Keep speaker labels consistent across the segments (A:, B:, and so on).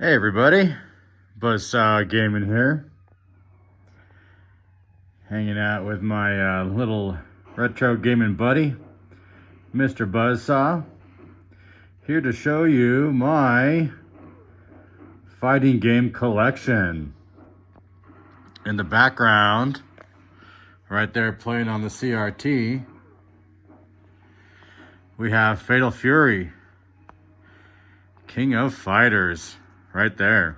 A: Hey everybody, Buzzsaw Gaming here, hanging out with my little retro gaming buddy, Mr. Buzzsaw, here to show you my fighting game collection. In the background, right there playing on the CRT, we have Fatal Fury, King of Fighters, right there.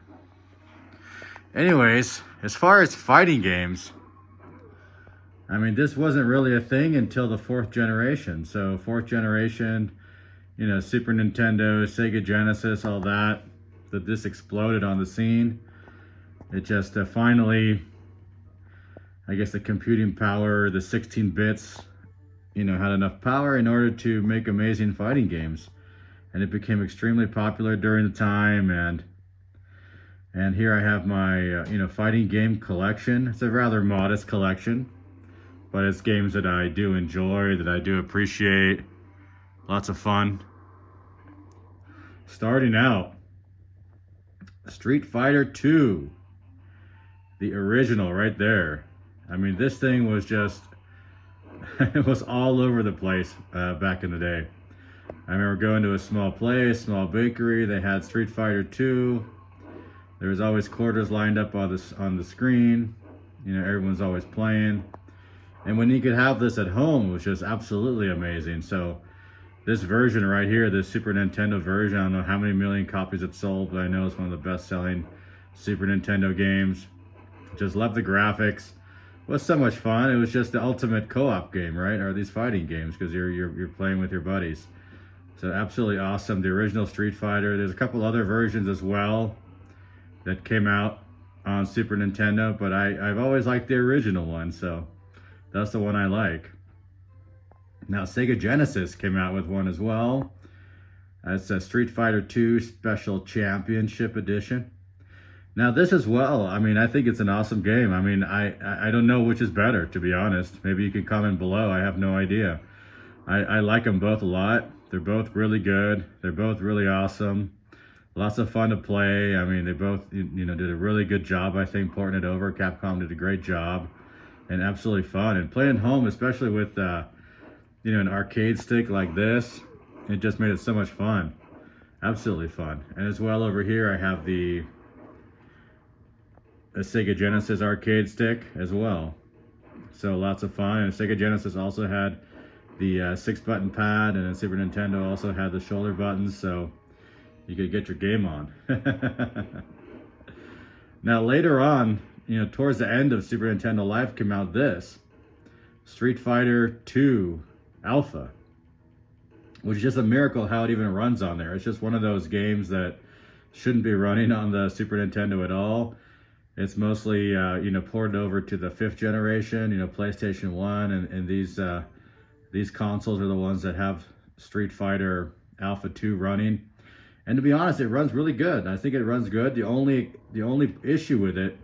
A: Anyways, as far as fighting games, I mean, this wasn't really a thing until the fourth generation. So fourth generation, you know, Super Nintendo, Sega Genesis, all that this exploded on the scene. It just finally, I guess the computing power, the 16 bits, you know, had enough power in order to make amazing fighting games. And it became extremely popular during the time, and here I have my, you know, fighting game collection. It's a rather modest collection, but it's games that I do enjoy, that I do appreciate. Lots of fun. Starting out, Street Fighter 2, the original right there. I mean, this thing was just, it was all over the place back in the day. I remember going to a small place, small bakery. They had Street Fighter 2. There was always quarters lined up on the screen. You know, everyone's always playing. And when you could have this at home, it was just absolutely amazing. So this version right here, this Super Nintendo version, I don't know how many million copies it sold, but I know it's one of the best-selling Super Nintendo games. Just love the graphics. It was so much fun. It was just the ultimate co-op game, right? Or these fighting games, because you're playing with your buddies. So absolutely awesome. The original Street Fighter. There's a couple other versions as well that came out on Super Nintendo, but I've always liked the original one, so that's the one I like. Now Sega Genesis came out with one as well. It's a Street Fighter 2 Special Championship Edition. Now this as well, I mean, I think it's an awesome game. I mean, I don't know which is better, to be honest. Maybe you can comment below. I have no idea. I like them both a lot. They're both really good. They're both really awesome. Lots of fun to play. I mean, they both, you know, did a really good job, I think, porting it over. Capcom did a great job, and absolutely fun. And playing home, especially with, you know, an arcade stick like this, it just made it so much fun. Absolutely fun. And as well over here, I have the Sega Genesis arcade stick as well. So lots of fun. And Sega Genesis also had the 6-button pad, and then Super Nintendo also had the shoulder buttons, so you could get your game on. Now later on, you know, towards the end of Super Nintendo Life came out this Street Fighter 2 Alpha, which is just a miracle how it even runs on there. It's just one of those games that shouldn't be running on the Super Nintendo at all. It's mostly, you know, ported over to the 5th generation, you know, PlayStation 1, and these consoles are the ones that have Street Fighter Alpha 2 running. And to be honest, it runs really good. I think it runs good. The only issue with it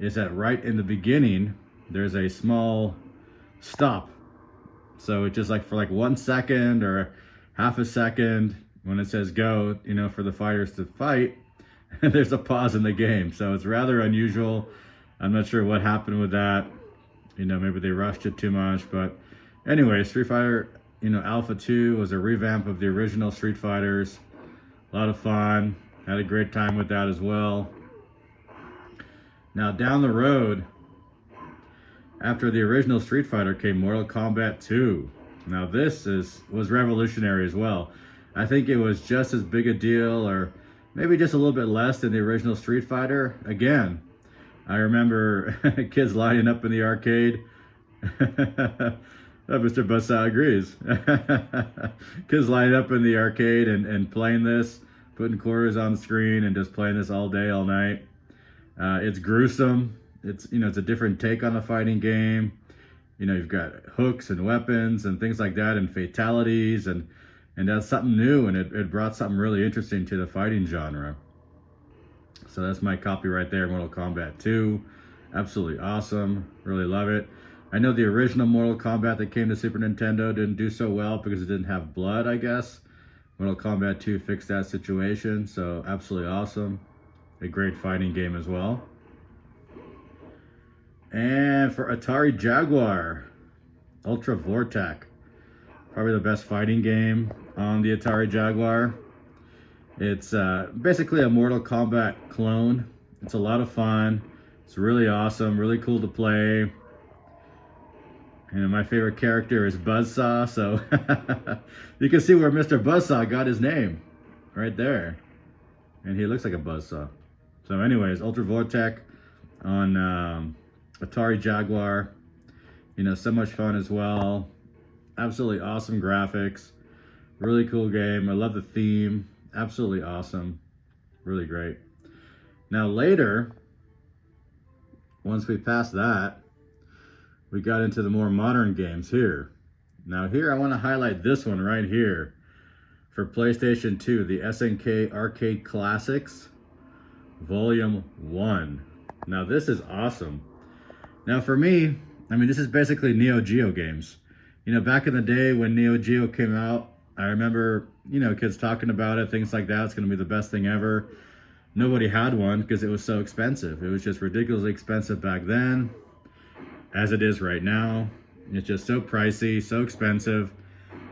A: is that right in the beginning, there's a small stop. So it's just like for like 1 second or half a second when it says go, you know, for the fighters to fight, there's a pause in the game. So it's rather unusual. I'm not sure what happened with that. You know, maybe they rushed it too much, but anyway, Street Fighter, you know, Alpha 2 was a revamp of the original Street Fighters. A lot of fun. Had a great time with that as well. Now down the road, after the original Street Fighter came Mortal Kombat 2. Now this was revolutionary as well. I think it was just as big a deal, or maybe just a little bit less than the original Street Fighter. Again, I remember kids lining up in the arcade. Mr. Buzzsaw agrees. Kids lining up in the arcade and playing this, putting quarters on the screen and just playing this all day, all night. It's gruesome. It's, you know, it's a different take on the fighting game. You know, you've got hooks and weapons and things like that, and fatalities, and that's something new, and it brought something really interesting to the fighting genre. So that's my copy right there, Mortal Kombat 2. Absolutely awesome. Really love it. I know the original Mortal Kombat that came to Super Nintendo didn't do so well because it didn't have blood, I guess. Mortal Kombat 2 fixed that situation, so absolutely awesome. a great fighting game as well. And for Atari Jaguar, Ultra Vortek, probably the best fighting game on the Atari Jaguar. It's basically a Mortal Kombat clone. It's a lot of fun. It's really awesome, really cool to play. And my favorite character is Buzzsaw, so you can see where Mr. Buzzsaw got his name, right there. And he looks like a buzzsaw. So anyways, Ultra Vortek on Atari Jaguar. You know, so much fun as well. Absolutely awesome graphics. Really cool game. I love the theme. Absolutely awesome. Really great. Now later, once we passed that, we got into the more modern games here. Now here I want to highlight this one right here for PlayStation 2, the SNK Arcade Classics Volume 1. Now this is awesome. Now for me, I mean, this is basically Neo Geo games. You know, back in the day when Neo Geo came out, I remember, you know, kids talking about it, things like that. It's going to be the best thing ever. Nobody had one because it was so expensive. It was just ridiculously expensive back then, as it is right now. It's just so pricey, so expensive.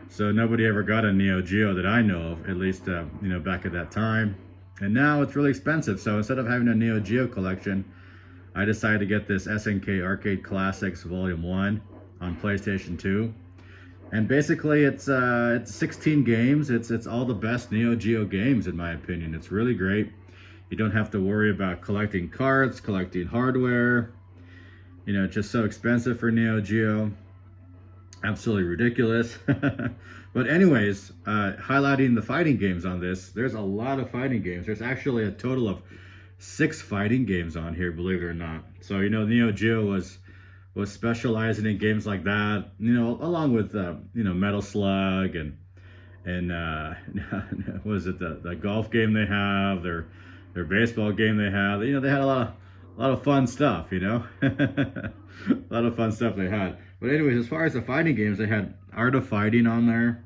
A: So nobody ever got a Neo Geo that I know of, at least, you know, back at that time. And now it's really expensive. So instead of having a Neo Geo collection, I decided to get this SNK Arcade Classics Volume 1 on PlayStation 2. And basically it's 16 games. It's all the best Neo Geo games in my opinion. It's really great. You don't have to worry about collecting cards, collecting hardware. You know, it's just so expensive for Neo Geo. Absolutely ridiculous. But anyways, highlighting the fighting games on this, there's a lot of fighting games. There's actually a total of 6 fighting games on here, believe it or not. So, you know, Neo Geo was specializing in games like that, you know, along with, you know, Metal Slug and was it the golf game they have, their baseball game they have. You know, they had a lot of fun stuff, you know. A lot of fun stuff they had. But anyways, as far as the fighting games, they had Art of Fighting on there.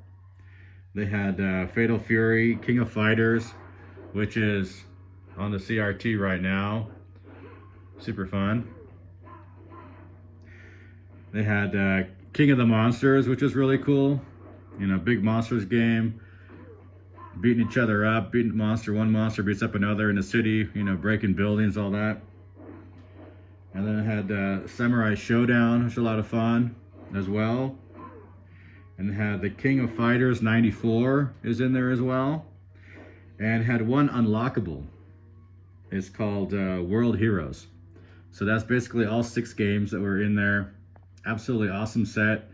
A: They had Fatal Fury, King of Fighters, which is on the CRT right now. Super fun. They had King of the Monsters, which is really cool. You know, big monsters game. Beating each other up, beating one monster beats up another in the city, you know, breaking buildings, all that. And then it had Samurai Showdown, which is a lot of fun as well. And it had the King of Fighters 94 is in there as well. And it had one unlockable. It's called World Heroes. So that's basically all 6 games that were in there. Absolutely awesome set.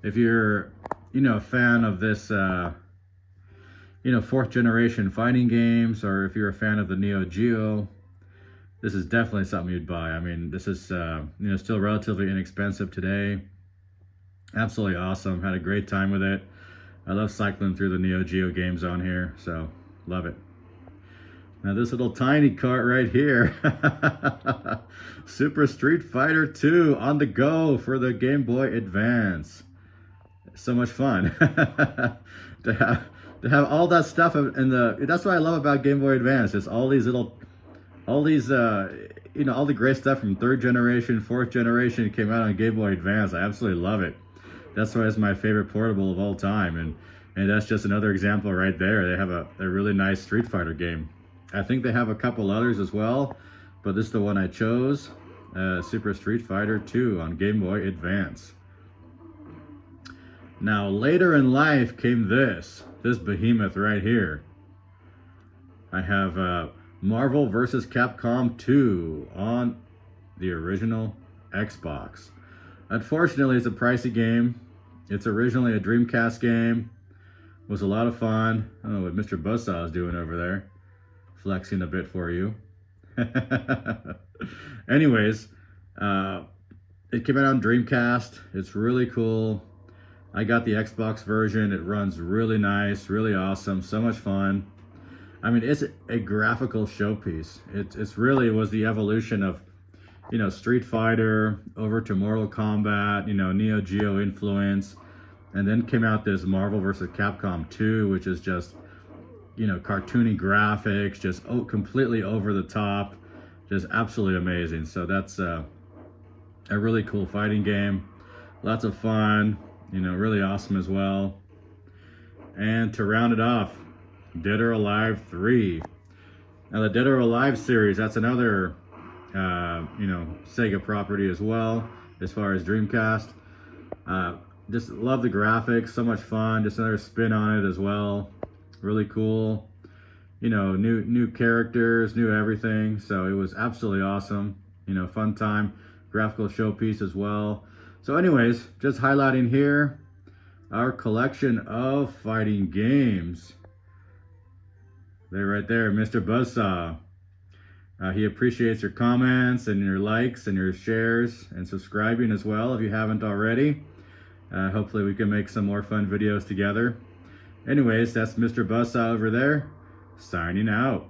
A: If you're, you know, a fan of this, you know, 4th generation fighting games, or if you're a fan of the Neo Geo, this is definitely something you'd buy. I mean, this is, you know, still relatively inexpensive today. Absolutely awesome. Had a great time with it. I love cycling through the Neo Geo games on here, so love it. Now this little tiny cart right here, Super Street Fighter 2 on the go for the Game Boy Advance. So much fun to have all that stuff in the. That's what I love about Game Boy Advance. It's all these, you know, all the great stuff from 3rd generation, 4th generation came out on Game Boy Advance. I absolutely love it. That's why it's my favorite portable of all time, and that's just another example right there. They have a really nice Street Fighter game. I think they have a couple others as well, but this is the one I chose. Super Street Fighter 2 on Game Boy Advance. Now later in life came this behemoth right here. I have Marvel vs. Capcom 2 on the original Xbox. Unfortunately, it's a pricey game. It's originally a Dreamcast game. It was a lot of fun. I don't know what Mr. Buzzsaw is doing over there. Flexing a bit for you. Anyways, it came out on Dreamcast. It's really cool. I got the Xbox version. It runs really nice, really awesome, so much fun. I mean, it's a graphical showpiece. It's really was the evolution of, you know, Street Fighter over to Mortal Kombat, you know, Neo Geo influence, and then came out this Marvel vs. Capcom 2, which is just, you know, cartoony graphics, just completely over the top, just absolutely amazing. So that's a really cool fighting game. Lots of fun, you know, really awesome as well. And to round it off, Dead or Alive 3. Now the Dead or Alive series, that's another, you know, Sega property as well, as far as Dreamcast. Just love the graphics, so much fun, just another spin on it as well. Really cool, you know, new characters, new everything. So it was absolutely awesome, you know, fun time, graphical showpiece as well. So anyways, just highlighting here our collection of fighting games. They're right there, Mr. Buzzsaw. He appreciates your comments and your likes and your shares and subscribing as well if you haven't already. Hopefully we can make some more fun videos together. Anyways, that's Mr. Buzzsaw over there, signing out.